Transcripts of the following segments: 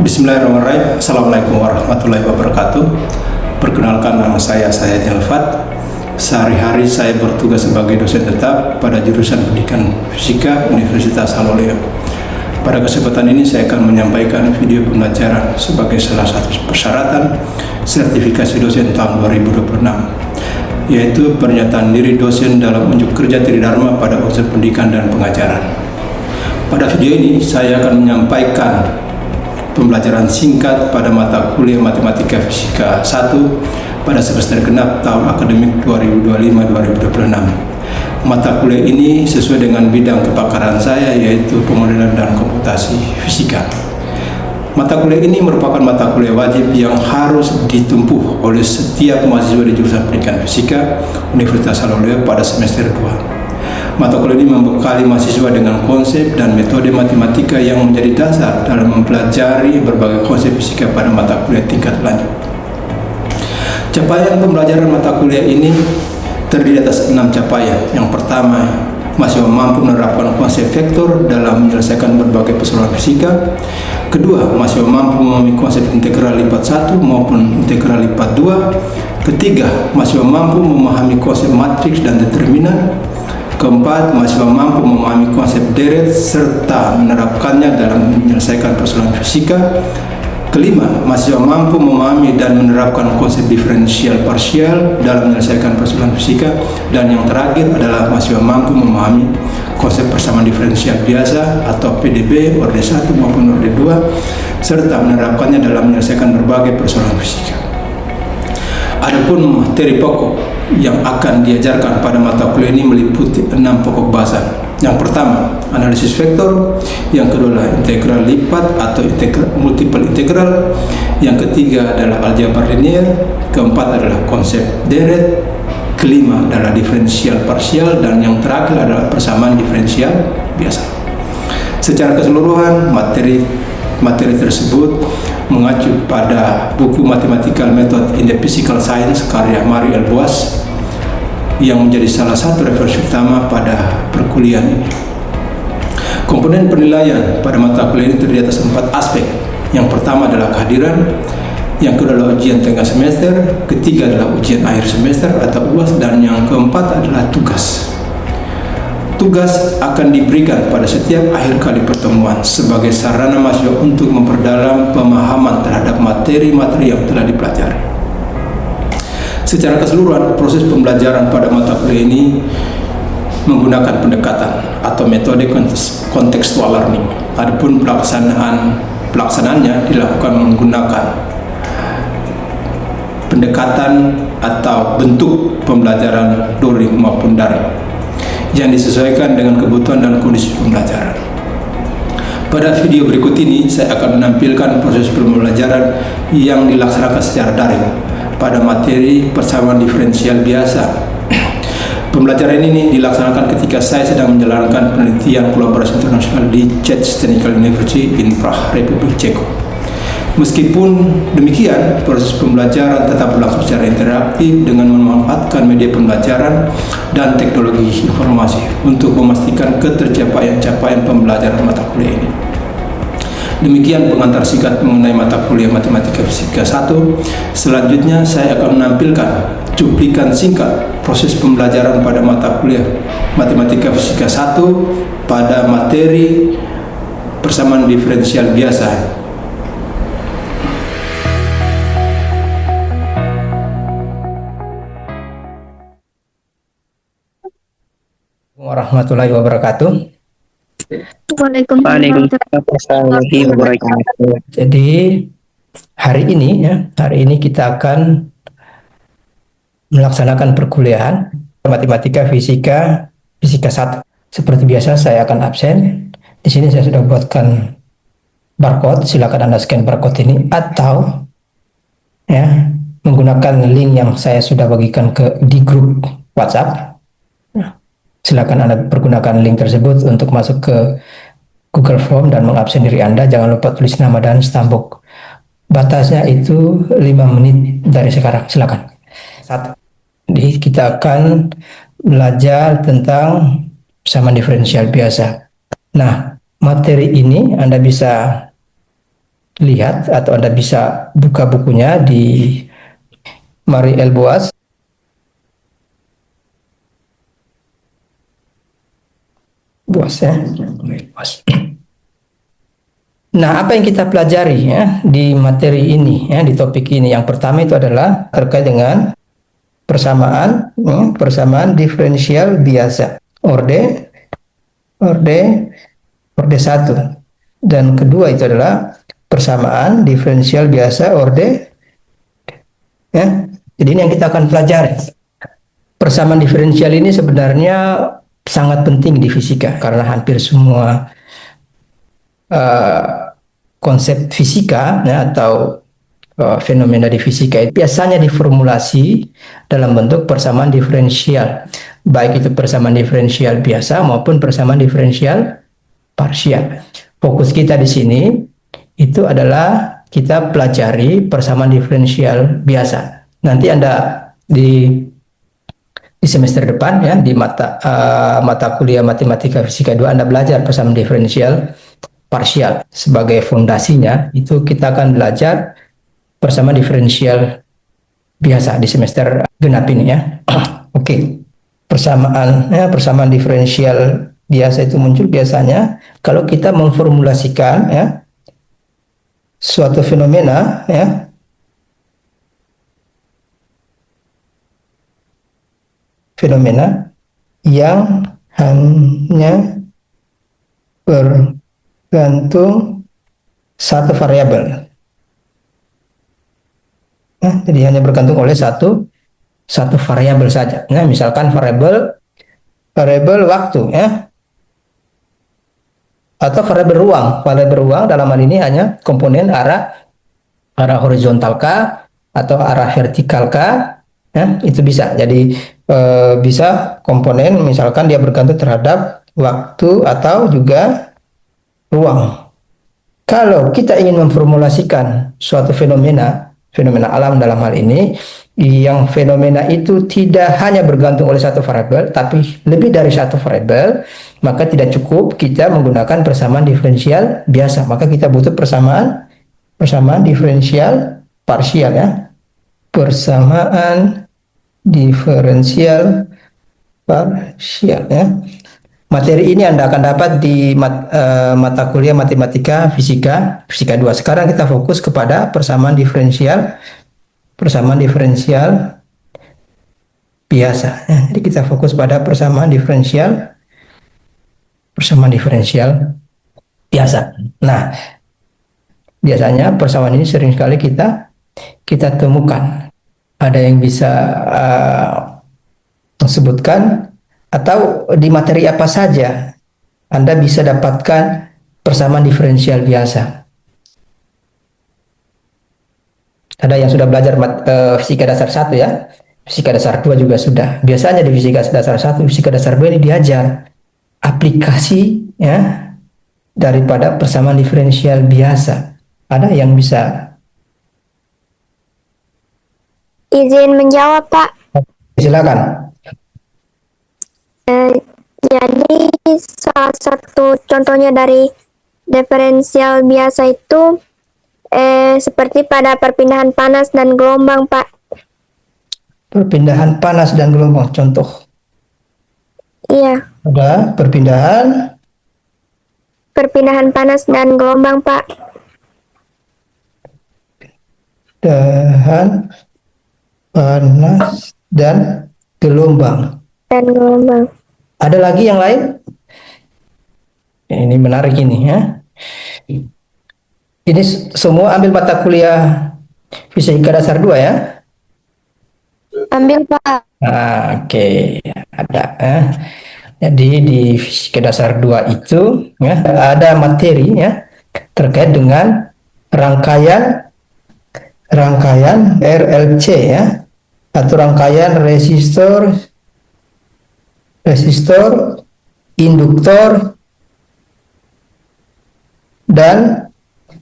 Bismillahirrahmanirrahim. Assalamualaikum warahmatullahi wabarakatuh. Perkenalkan, nama saya Elfat. Sehari-hari saya bertugas sebagai dosen tetap pada jurusan Pendidikan Fisika Universitas Haloleo. Pada kesempatan ini saya akan menyampaikan video pembelajaran sebagai salah satu persyaratan sertifikasi dosen tahun 2026, yaitu pernyataan diri dosen dalam unjuk kerja Tridharma pada unsur pendidikan dan pengajaran. Pada video ini saya akan menyampaikan pembelajaran singkat pada mata kuliah Matematika Fisika 1 pada semester genap tahun akademik 2025-2026. Mata kuliah ini sesuai dengan bidang kepakaran saya, yaitu pemodelan dan komputasi fisika. Mata kuliah ini merupakan mata kuliah wajib yang harus ditempuh oleh setiap mahasiswa di jurusan Pendidikan Fisika Universitas Haloleo pada semester 2. Mata kuliah ini membekali mahasiswa dengan konsep dan metode matematika yang menjadi dasar dalam mempelajari berbagai konsep fisika pada mata kuliah tingkat lanjut. Capaian pembelajaran mata kuliah ini terdiri atas 6 capaian. Yang pertama, mahasiswa mampu menerapkan konsep vektor dalam menyelesaikan berbagai persoalan fisika. Kedua, mahasiswa mampu memahami konsep integral lipat 1 maupun integral lipat 2. Ketiga, mahasiswa mampu memahami konsep matriks dan determinan. Keempat, mahasiswa mampu memahami konsep deret serta menerapkannya dalam menyelesaikan persoalan fisika. Kelima, mahasiswa mampu memahami dan menerapkan konsep diferensial parsial dalam menyelesaikan persoalan fisika. Dan yang terakhir adalah mahasiswa mampu memahami konsep persamaan diferensial biasa atau PDB orde 1 maupun orde 2 serta menerapkannya dalam menyelesaikan berbagai persoalan fisika. Adapun materi pokok yang akan diajarkan pada mata kuliah ini meliputi 6 pokok bahasan. Yang pertama, analisis vektor. Yang kedua adalah integral lipat atau multiple integral. Yang ketiga adalah aljabar linear. Keempat adalah konsep deret. Kelima adalah diferensial parsial, dan yang terakhir adalah persamaan diferensial biasa. Secara keseluruhan, materi tersebut mengacu pada buku Mathematical Method in the Physical Science karya Mario L. Boas yang menjadi salah satu referensi utama pada perkuliahan ini. Komponen penilaian pada mata kuliah ini terdiri atas 4 aspek. Yang pertama adalah kehadiran, yang kedua adalah ujian tengah semester, ketiga adalah ujian akhir semester atau UAS, dan yang keempat adalah tugas. Tugas akan diberikan pada setiap akhir kali pertemuan sebagai sarana mahasiswa untuk memperdalam pemahaman terhadap materi-materi yang telah dipelajari. Secara keseluruhan, proses pembelajaran pada mata kuliah ini menggunakan pendekatan atau metode contextual learning. Adapun pelaksanaannya dilakukan menggunakan pendekatan atau bentuk pembelajaran luring maupun daring yang disesuaikan dengan kebutuhan dan kondisi pembelajaran. Pada video berikut ini saya akan menampilkan proses pembelajaran yang dilaksanakan secara daring pada materi persamaan diferensial biasa. Pembelajaran ini dilaksanakan ketika saya sedang menjalankan penelitian kolaborasi internasional di Czech Technical University in Prague, Republik Ceko. Meskipun demikian, proses pembelajaran tetap berlangsung secara interaktif dengan memanfaatkan media pembelajaran dan teknologi informasi untuk memastikan ketercapaian pembelajaran mata kuliah ini. Demikian pengantar singkat mengenai mata kuliah Matematika Fisika 1. Selanjutnya saya akan menampilkan cuplikan singkat proses pembelajaran pada mata kuliah Matematika Fisika 1 pada materi persamaan diferensial biasa. Warahmatullahi wabarakatuh. Waalaikumsalam warahmatullahi wabarakatuh. Jadi hari ini kita akan melaksanakan perkuliahan Matematika Fisika 1. Seperti biasa saya akan absen. Di sini saya sudah buatkan barcode. Silakan Anda scan barcode ini atau menggunakan link yang saya sudah bagikan di grup WhatsApp. Silakan Anda pergunakan link tersebut untuk masuk ke Google Form dan mengabsen diri Anda. Jangan lupa tulis nama dan stambuk. Batasnya itu 5 menit dari sekarang. Silakan. Jadi kita akan belajar tentang persamaan diferensial biasa. Nah, materi ini Anda bisa lihat atau Anda bisa buka bukunya di Marie L. Boas. Boas ya. Boas. Nah, apa yang kita pelajari ya di materi ini ya, di topik ini? Yang pertama itu adalah terkait dengan persamaan ya, persamaan diferensial biasa orde orde 1. Dan kedua itu adalah persamaan diferensial biasa orde ya. Jadi ini yang kita akan pelajari. Persamaan diferensial ini sebenarnya sangat penting di fisika karena hampir semua konsep fisika ya, atau fenomena di fisika itu biasanya diformulasi dalam bentuk persamaan diferensial, baik itu persamaan diferensial biasa maupun persamaan diferensial parsial. Fokus kita di sini itu adalah kita pelajari persamaan diferensial biasa. Nanti Anda di semester depan ya di mata kuliah matematika fisika 2 Anda belajar persamaan diferensial parsial. Sebagai fondasinya itu kita akan belajar persamaan diferensial biasa di semester genap ini ya. Oke. Persamaan diferensial biasa itu muncul biasanya kalau kita memformulasikan ya suatu fenomena ya yang hanya bergantung satu variabel. Nah, jadi hanya bergantung oleh satu variabel saja. Nah, misalkan variabel waktu ya, atau variabel ruang. Variabel ruang dalam hal ini hanya komponen arah horizontal K atau arah vertikal K. Ya, itu bisa. Jadi bisa komponen misalkan dia bergantung terhadap waktu atau juga ruang. Kalau kita ingin memformulasikan suatu fenomena alam dalam hal ini, yang fenomena itu tidak hanya bergantung oleh satu variabel, tapi lebih dari satu variabel, maka tidak cukup kita menggunakan persamaan diferensial biasa. Maka kita butuh persamaan diferensial parsial ya. Persamaan diferensial parsial ya. Materi ini Anda akan dapat di mata kuliah matematika fisika 2. Sekarang kita fokus kepada persamaan diferensial biasa ya. Jadi kita fokus pada persamaan diferensial biasa. Nah, biasanya persamaan ini sering sekali kita temukan. Ada yang bisa sebutkan atau di materi apa saja Anda bisa dapatkan persamaan diferensial biasa. Ada yang sudah belajar fisika dasar 1 ya. Fisika dasar 2 juga sudah. Biasanya di fisika dasar 1, fisika dasar 2 ini diajar aplikasi ya daripada persamaan diferensial biasa. Ada yang bisa izin menjawab, Pak? Silakan. Jadi salah satu contohnya dari diferensial biasa itu seperti pada perpindahan panas dan gelombang, Pak. Perpindahan panas dan gelombang, contoh. Iya. Ada perpindahan panas dan gelombang, Pak. Perpindahan panas dan gelombang. Ada lagi yang lain? Ini menarik ini ya. Ini semua ambil mata kuliah fisika dasar 2 ya? Ambil, Pak. Oke. Ada ya. Jadi di fisika dasar 2 itu ya, ada materi ya terkait dengan rangkaian RLC ya, atau rangkaian resistor, induktor, dan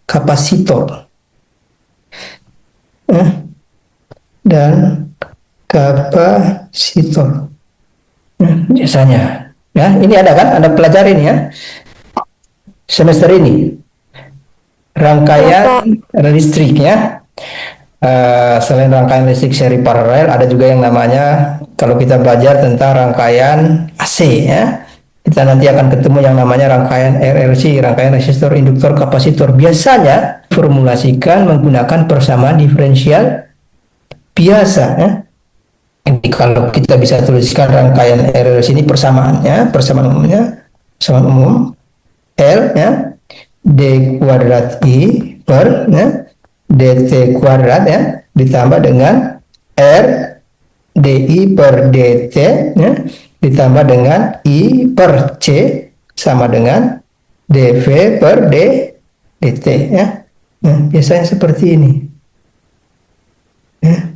kapasitor. Biasanya ya, ini ada kan, Anda pelajarin ya semester ini. rangkaian listrik ya. Selain rangkaian listrik seri paralel, ada juga yang namanya, kalau kita belajar tentang rangkaian AC ya, kita nanti akan ketemu yang namanya rangkaian RLC, rangkaian resistor, induktor, kapasitor. Biasanya formulasikan menggunakan persamaan diferensial biasa ya. Jadi kalau kita bisa tuliskan rangkaian RLC ini persamaannya, persamaan umumnya, persamaan umum L ya, D kuadrat I per ya, dt kuadrat ya, ditambah dengan R di per dt ya, ditambah dengan I per C sama dengan dv per dt ya. Nah, biasanya seperti ini ya.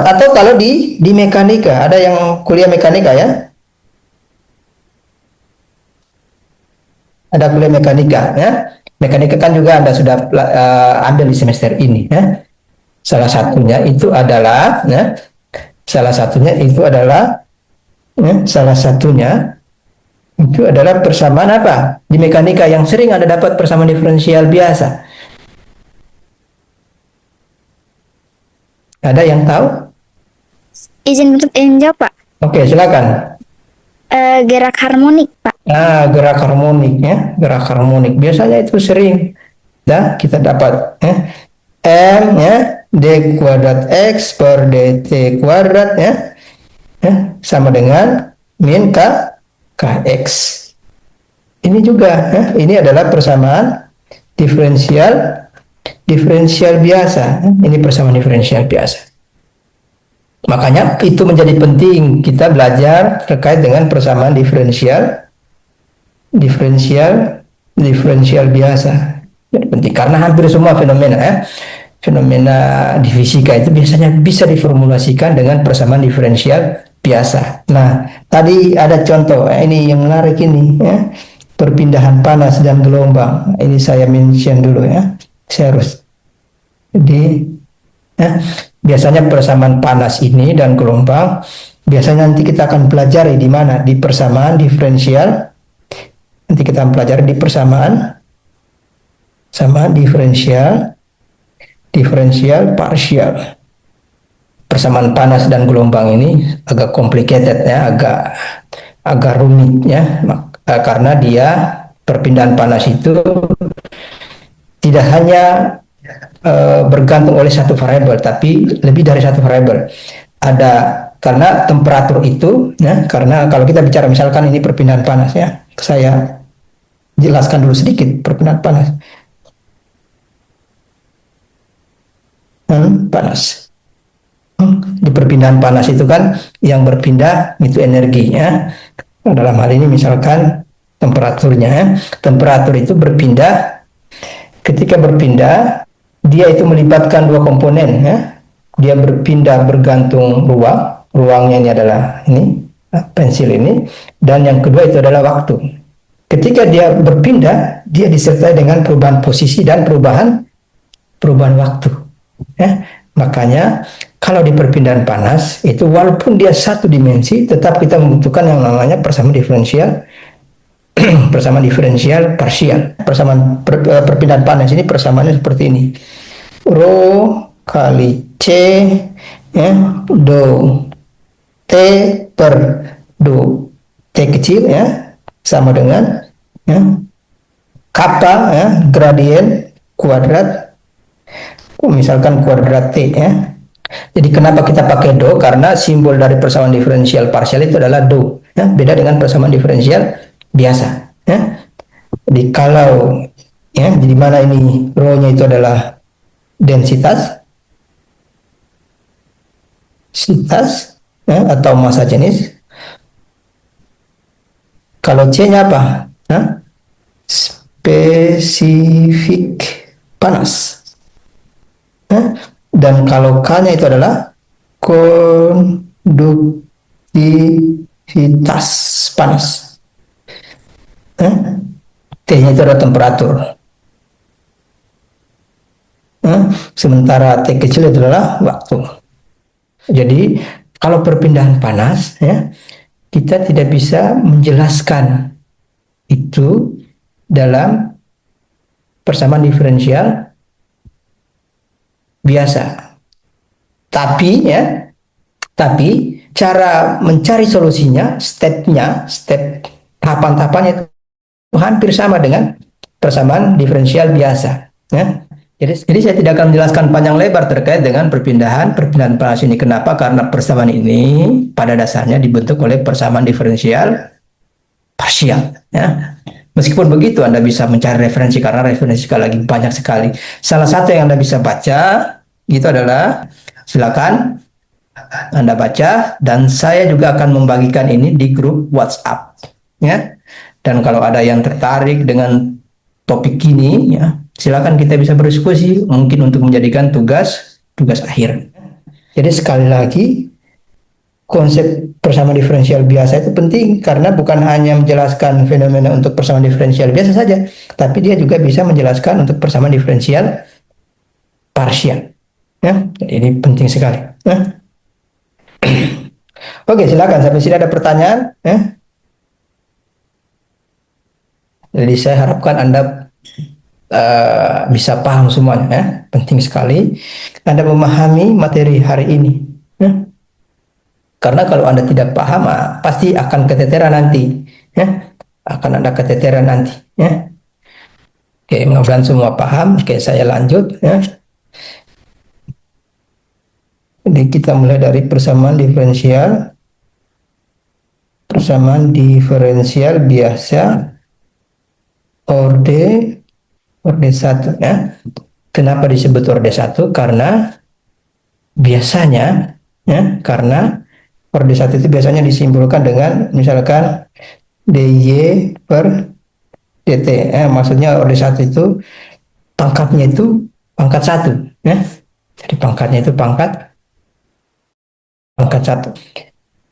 Atau kalau di mekanika, ada yang kuliah mekanika ya, ada kuliah mekanika ya. Mekanika kan juga Anda sudah ambil di semester ini ya. Salah satunya itu adalah ya, salah satunya itu adalah persamaan apa? Di mekanika yang sering Anda dapat persamaan diferensial biasa. Ada yang tahu? Izin untuk jawab, Pak. Oke, silakan. Gerak harmonik, Pak. Nah, gerak harmonik ya, gerak harmonik biasanya itu sering ya kita dapat ya. M ya, d kuadrat x per dt kuadrat ya, sama dengan min kx. Ini juga ya, ini adalah persamaan diferensial biasa. Ini persamaan diferensial biasa. Makanya itu menjadi penting kita belajar terkait dengan persamaan diferensial biasa. Jadi penting karena hampir semua fenomena di fisika itu biasanya bisa diformulasikan dengan persamaan diferensial biasa. Nah, tadi ada contoh ini yang menarik ini ya, perpindahan panas dan gelombang. Ini saya mention dulu ya. Saya harus biasanya persamaan panas ini dan gelombang biasanya nanti kita akan pelajari di mana, di persamaan diferensial. Nanti kita pelajari di persamaan diferensial parsial. Persamaan panas dan gelombang ini agak complicated ya, agak rumit ya, karena dia perpindahan panas itu tidak hanya bergantung oleh satu variabel, tapi lebih dari satu variabel. Ada karena temperatur itu, ya, karena kalau kita bicara misalkan ini perpindahan panas ya, saya jelaskan dulu sedikit perpindahan panas. Panas. Di perpindahan panas itu kan yang berpindah itu energinya. Dalam hal ini misalkan temperaturnya, ya. Temperatur itu berpindah. Ketika berpindah, dia itu melibatkan dua komponen ya. Dia berpindah bergantung ruang. Ruangnya ini adalah ini pensil ini, dan yang kedua itu adalah waktu. Ketika dia berpindah, dia disertai dengan perubahan posisi dan perubahan waktu. Ya. Makanya kalau di perpindahan panas itu walaupun dia satu dimensi, tetap kita membutuhkan yang namanya persamaan diferensial persamaan diferensial parsial. Persamaan perpindahan panas ini persamaannya seperti ini. Rho kali C ya, do T per do T kecil ya sama dengan ya, kappa ya, gradien kuadrat misalkan kuadrat T ya. Jadi kenapa kita pakai do? Karena simbol dari persamaan diferensial parsial itu adalah do ya, beda dengan persamaan diferensial biasa ya. Jadi kalau ya, jadi mana ini rho-nya itu adalah densitas ya, atau massa jenis. Kalau C-nya apa? Nah, spesifik panas. Nah, dan kalau K-nya itu adalah konduktivitas panas. Nah, T-nya itu adalah temperatur. Nah, sementara T kecil itu adalah waktu. Jadi kalau perpindahan panas ya, kita tidak bisa menjelaskan itu dalam persamaan diferensial biasa. Tapi cara mencari solusinya, step tahapan-tahapannya itu hampir sama dengan persamaan diferensial biasa. Ya. Jadi saya tidak akan menjelaskan panjang lebar terkait dengan perpindahan panas ini. Kenapa? Karena persamaan ini pada dasarnya dibentuk oleh persamaan diferensial parsial. Ya. Meskipun begitu, Anda bisa mencari referensi karena referensi sekali lagi banyak sekali. Salah satu yang Anda bisa baca itu adalah, silakan Anda baca, dan saya juga akan membagikan ini di grup WhatsApp. Ya. Dan kalau ada yang tertarik dengan topik ini, ya, silakan kita bisa berdiskusi, mungkin untuk menjadikan tugas akhir. Jadi sekali lagi, konsep persamaan diferensial biasa itu penting karena bukan hanya menjelaskan fenomena untuk persamaan diferensial biasa saja, tapi dia juga bisa menjelaskan untuk persamaan diferensial parsial. Ya, jadi ini penting sekali. Ya. Oke, silakan, sampai sini ada pertanyaan. Ya. Jadi saya harapkan Anda bisa paham semuanya. Ya. Penting sekali Anda memahami materi hari ini. Ya. Karena kalau Anda tidak paham, pasti akan keteteran nanti. Ya. Akan ada keteteran nanti. Ya. Oke, mudah-mudahan semua paham. Oke, saya lanjut. Ya. Jadi kita mulai dari persamaan diferensial biasa orde 1. Ya. Kenapa disebut orde 1? Karena biasanya, ya, karena orde 1 itu biasanya disimpulkan dengan misalkan dy per dt. Maksudnya orde 1 itu pangkatnya itu pangkat 1. Ya. Jadi pangkatnya itu pangkat 1.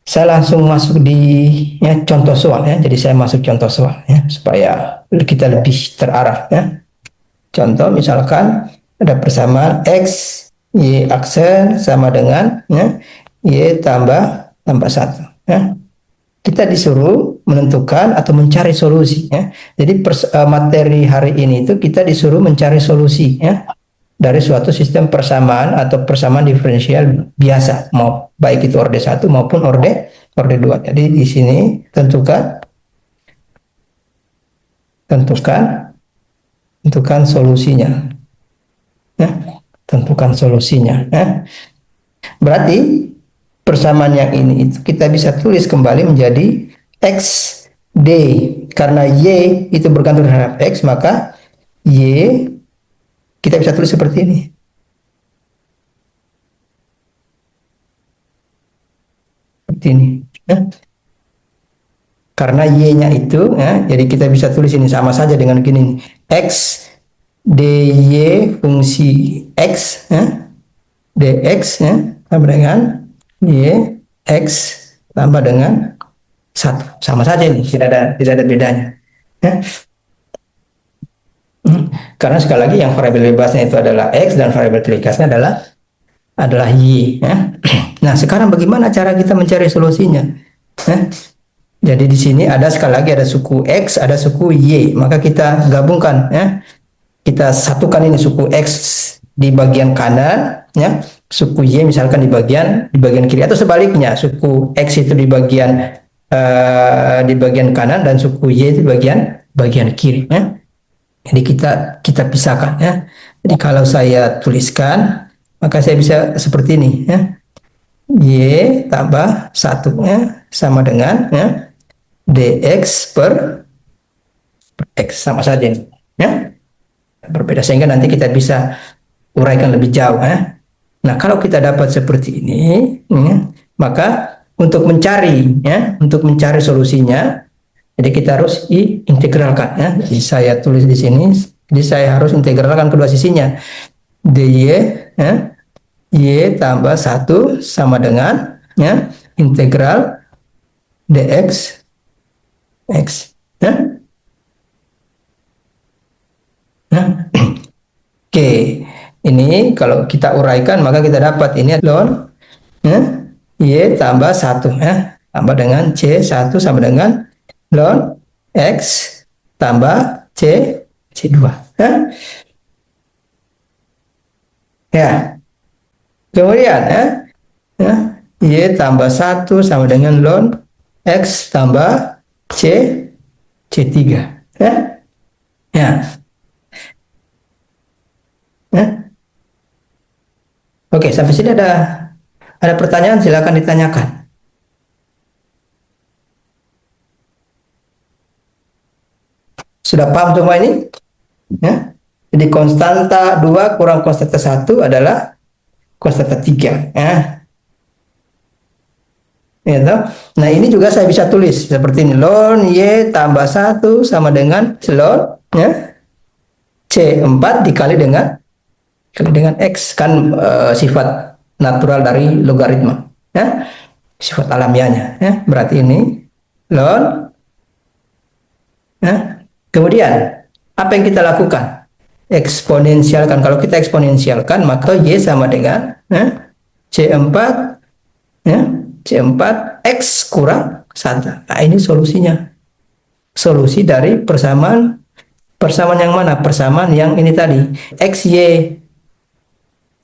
Saya langsung masuk di contoh soal, ya. Jadi saya masuk contoh soal, ya, supaya kita lebih terarah. Ya. Contoh misalkan ada persamaan x y aksen sama dengan y tambah 1. Ya. Kita disuruh menentukan atau mencari solusi. Ya. Jadi materi hari ini itu kita disuruh mencari solusi, ya, dari suatu sistem persamaan atau persamaan diferensial biasa, mau baik itu orde 1 maupun orde 2. Jadi di sini tentukan solusinya. Ya, tentukan solusinya. Ya. Berarti persamaan yang ini itu kita bisa tulis kembali menjadi x d, karena y itu bergantung terhadap x, maka y kita bisa tulis seperti ini. Seperti ini. Ya. Karena y-nya itu, ya, jadi kita bisa tulis ini sama saja dengan gini. X dy fungsi x, ya, dx, ya, tambah dengan y x tambah dengan 1. Sama saja ini, tidak ada bedanya. Ya. Karena sekali lagi yang variabel bebasnya itu adalah x dan variabel terikatnya adalah y. Ya. Nah, sekarang bagaimana cara kita mencari solusinya? Ya. Jadi di sini ada sekali lagi ada suku x, ada suku y. Maka kita gabungkan, ya. Kita satukan ini suku x di bagian kanan, ya. Suku y misalkan di bagian kiri, atau sebaliknya suku x itu di bagian kanan dan suku y itu di bagian kiri. Ya. Jadi kita pisahkan, ya. Jadi kalau saya tuliskan, maka saya bisa seperti ini, ya. Y tambah 1, ya, sama dengan, ya, dx per x, sama saja, ya. Berbeda, sehingga nanti kita bisa uraikan lebih jauh, ya. Nah, kalau kita dapat seperti ini, ya, maka untuk mencari solusinya, jadi kita harus integralkan, ya. Jadi saya tulis di sini, jadi saya harus integralkan kedua sisinya. dy, ya, y tambah 1 sama dengan, ya, integral dx x. Ya. Ya. Oke, ini kalau kita uraikan maka kita dapat ini ln, ya, y tambah 1, ya, tambah dengan c 1 sama dengan ln x tambah c C2. Ya. Kemudian ya, Y tambah 1 sama dengan ln X tambah C3. Ya. Ya. Ya. Oke, sampai sini ada pertanyaan, silakan ditanyakan. Sudah paham semua ini? Ya. Jadi konstanta 2 kurang konstanta 1 adalah konstanta 3. Ya. Ya, nah ini juga saya bisa tulis seperti ini. Ln Y tambah 1 sama dengan ln ya, C4 dikali dengan X. Kan sifat natural dari logaritma. Ya. Sifat alamiahnya. Ya. Berarti ini ln. Ya. Kemudian apa yang kita lakukan? Eksponensialkan. Kalau kita eksponensialkan maka Y sama dengan C4 ya, C4 X kurang 1. Nah, ini solusinya. Solusi dari persamaan yang mana? Persamaan yang ini tadi. XY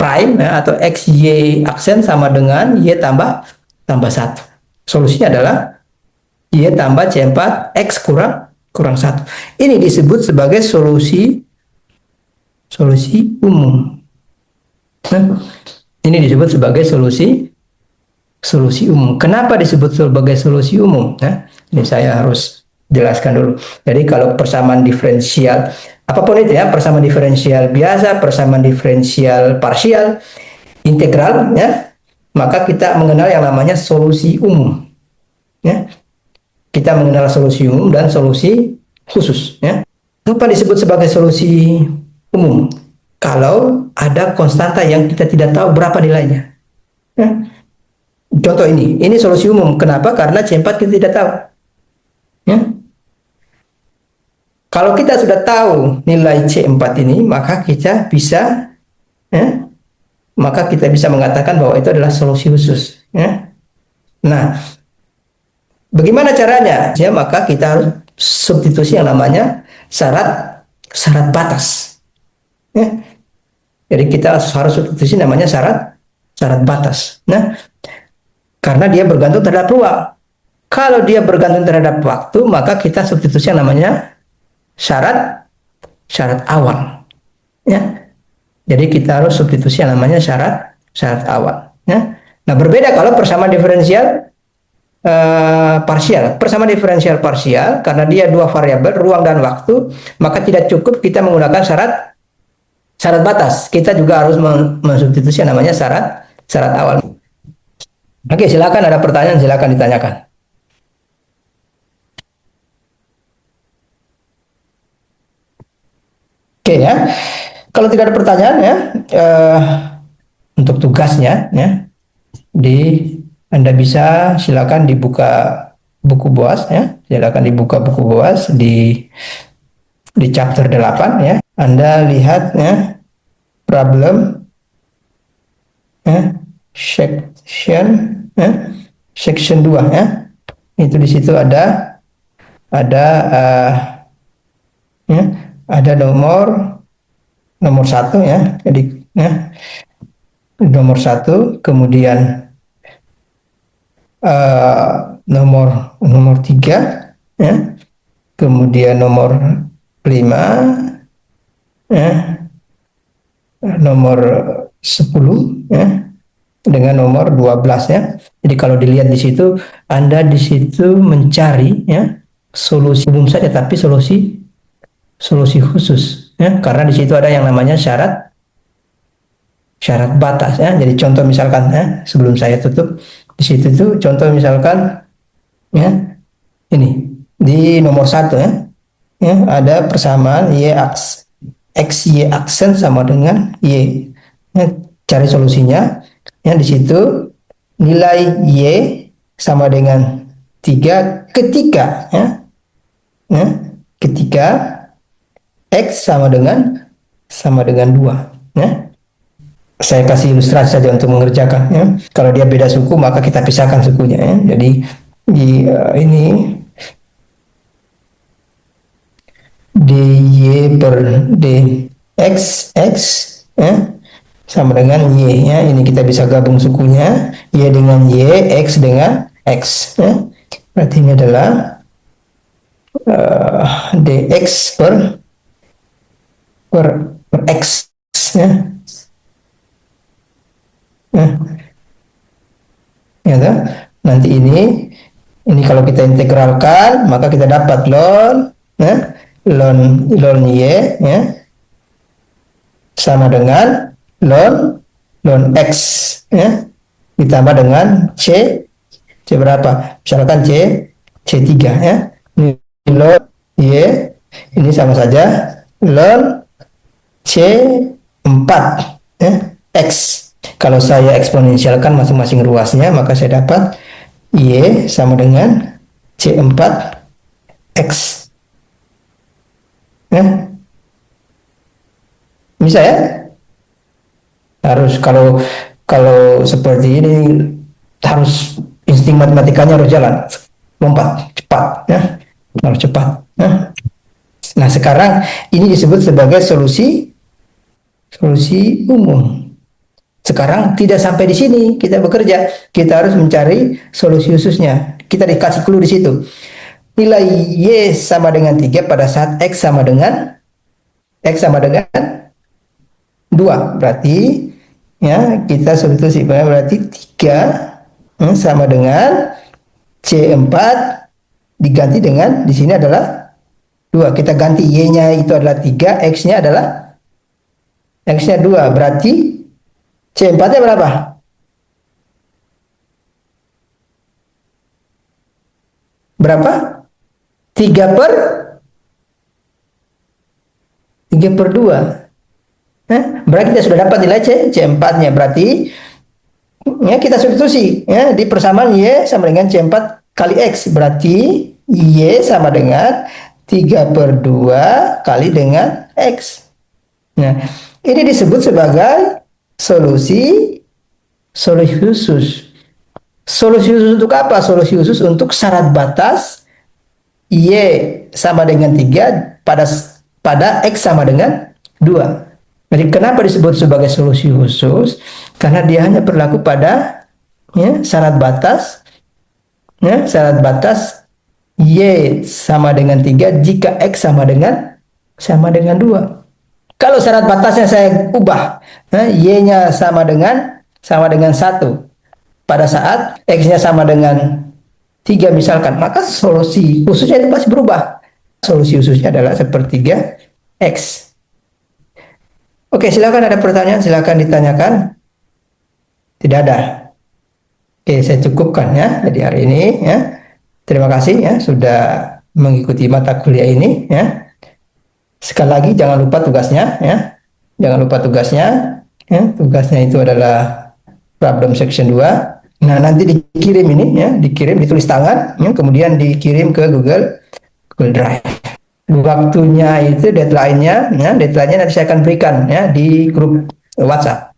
prime ya, atau XY aksen sama dengan Y tambah 1. Solusinya adalah Y tambah C4 X kurang 1. Ini disebut sebagai solusi umum. Nah, ini disebut sebagai solusi umum. Kenapa disebut sebagai solusi umum? Nah, ini saya harus jelaskan dulu. Jadi kalau persamaan diferensial apapun itu ya, persamaan diferensial biasa, persamaan diferensial parsial, integral ya, maka kita mengenal yang namanya solusi umum. Ya. Kita mengenal solusi umum dan solusi khusus ya. Apa disebut sebagai solusi umum? Kalau ada konstanta yang kita tidak tahu berapa nilainya. Ya. Contoh ini solusi umum. Kenapa? Karena C4 kita tidak tahu. Ya. Kalau kita sudah tahu nilai C4 ini, maka kita bisa mengatakan bahwa itu adalah solusi khusus. Ya. Nah, bagaimana caranya? Ya, maka kita harus substitusi yang namanya syarat batas. Ya. Jadi kita harus substitusi namanya syarat batas. Nah, karena dia bergantung terhadap ruang. Kalau dia bergantung terhadap waktu, maka kita substitusi yang namanya syarat awal. Ya. Jadi kita harus substitusi yang namanya syarat awal. Ya. Nah, berbeda kalau persamaan diferensial parsial. Persamaan diferensial parsial karena dia dua variabel, ruang dan waktu, maka tidak cukup kita menggunakan syarat batas. Kita juga harus mensubstitusi yang namanya syarat awal. Oke, silakan ada pertanyaan, silakan ditanyakan. Oke ya, kalau tidak ada pertanyaan ya, untuk tugasnya ya, Anda bisa silakan dibuka buku BOAS ya, silakan dibuka buku BOAS di chapter 8 ya. Anda lihat ya, problem ya, section 2 ya. Itu di situ ada nomor 1 ya. Jadi ya, nomor 1, kemudian nomor 3 ya. Kemudian nomor 5 ya. Nomor 10 ya. Dengan nomor 12 ya. Jadi kalau dilihat di situ, Anda di situ mencari ya solusi umum saja, tapi solusi khusus ya, karena di situ ada yang namanya syarat batas ya. Jadi contoh misalkan ya, sebelum saya tutup, di situ tuh contoh misalkan ya, ini di nomor 1 ya, ada persamaan XY aksen sama dengan Y ya, cari solusinya ya. Di situ nilai Y sama dengan 3 ketika ketika X sama dengan 2 ya. Saya kasih ilustrasi saja untuk mengerjakan ya. Kalau dia beda suku maka kita pisahkan sukunya ya. Jadi ini dy per dx x ya, sama dengan y ya. Ini kita bisa gabung sukunya, y dengan y, x dengan x ya. Berarti ini adalah dx per x ya. Ya, toh? Nanti ini kalau kita integralkan maka kita dapat ln ya, ln y ya sama dengan ln x ya ditambah dengan c berapa? Misalkan c3 ya. Ini ln y ini sama saja ln c4 ya x. Kalau saya eksponensialkan masing-masing ruasnya, maka saya dapat y sama dengan c4 x ya. Bisa ya? Harus kalau seperti ini harus insting matematikanya harus jalan, lompat cepat ya, harus cepat ya. Nah sekarang ini disebut sebagai solusi umum. Sekarang tidak sampai di sini kita bekerja, kita harus mencari solusi khususnya. Kita dikasih clue di situ. Nilai y sama dengan 3 pada saat x sama dengan 2. Berarti ya kita substitusi, berarti 3 sama dengan c4 diganti dengan di sini adalah 2. Kita ganti y-nya itu adalah 3, x-nya adalah 2. Berarti C4-nya berapa? Berapa? 3 per 2. Berarti kita sudah dapat nilai C4-nya. Berarti ya kita substitusi ya di persamaan y sama dengan C4 kali x. Berarti y sama dengan 3 per 2 kali dengan x. Nah, ini disebut sebagai solusi khusus. Solusi khusus untuk apa? Solusi khusus untuk syarat batas y sama dengan 3 pada x sama dengan 2. Jadi kenapa disebut sebagai solusi khusus? Karena dia hanya berlaku pada ya, syarat batas y sama dengan 3 jika x sama dengan 2. Kalau syarat batasnya saya ubah, y-nya sama dengan 1 pada saat x-nya sama dengan 3 misalkan, maka solusi khususnya itu pasti berubah. Solusi khususnya adalah sepertiga x. Oke, silakan ada pertanyaan, silakan ditanyakan. Tidak ada. Oke, saya cukupkan ya jadi hari ini ya. Terima kasih ya sudah mengikuti mata kuliah ini ya. Sekali lagi jangan lupa tugasnya ya. Jangan lupa tugasnya ya. Tugasnya itu adalah problem section 2. Nah, nanti dikirim ini ya, ditulis tangan ya, kemudian dikirim ke Google Drive. Waktunya itu deadline-nya nanti saya akan berikan ya di grup WhatsApp.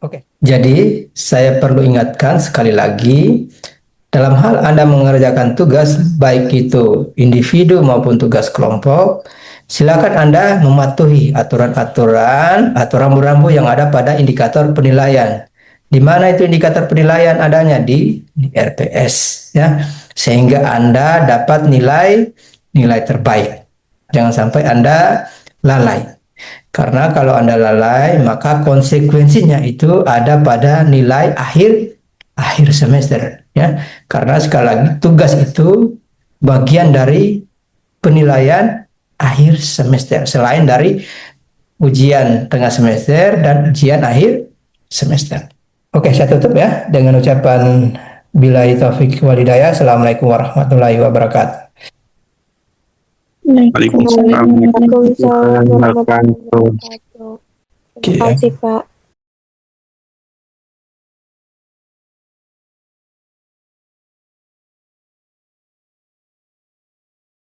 Oke. Jadi, saya perlu ingatkan sekali lagi dalam hal Anda mengerjakan tugas baik itu individu maupun tugas kelompok, silakan Anda mematuhi aturan rambu-rambu yang ada pada indikator penilaian. Di mana itu indikator penilaian adanya di RPS ya. Sehingga Anda dapat nilai terbaik. Jangan sampai Anda lalai. Karena kalau Anda lalai, maka konsekuensinya itu ada pada nilai akhir semester ya. Karena sekali lagi tugas itu bagian dari penilaian akhir semester selain dari ujian tengah semester dan ujian akhir semester. Oke, saya tutup ya dengan ucapan billahi taufik wal hidayah. Assalamualaikum warahmatullahi wabarakatuh. Waalaikumsalam. Waalaikumsalam warahmatullahi wabarakatuh. Terima kasih Pak.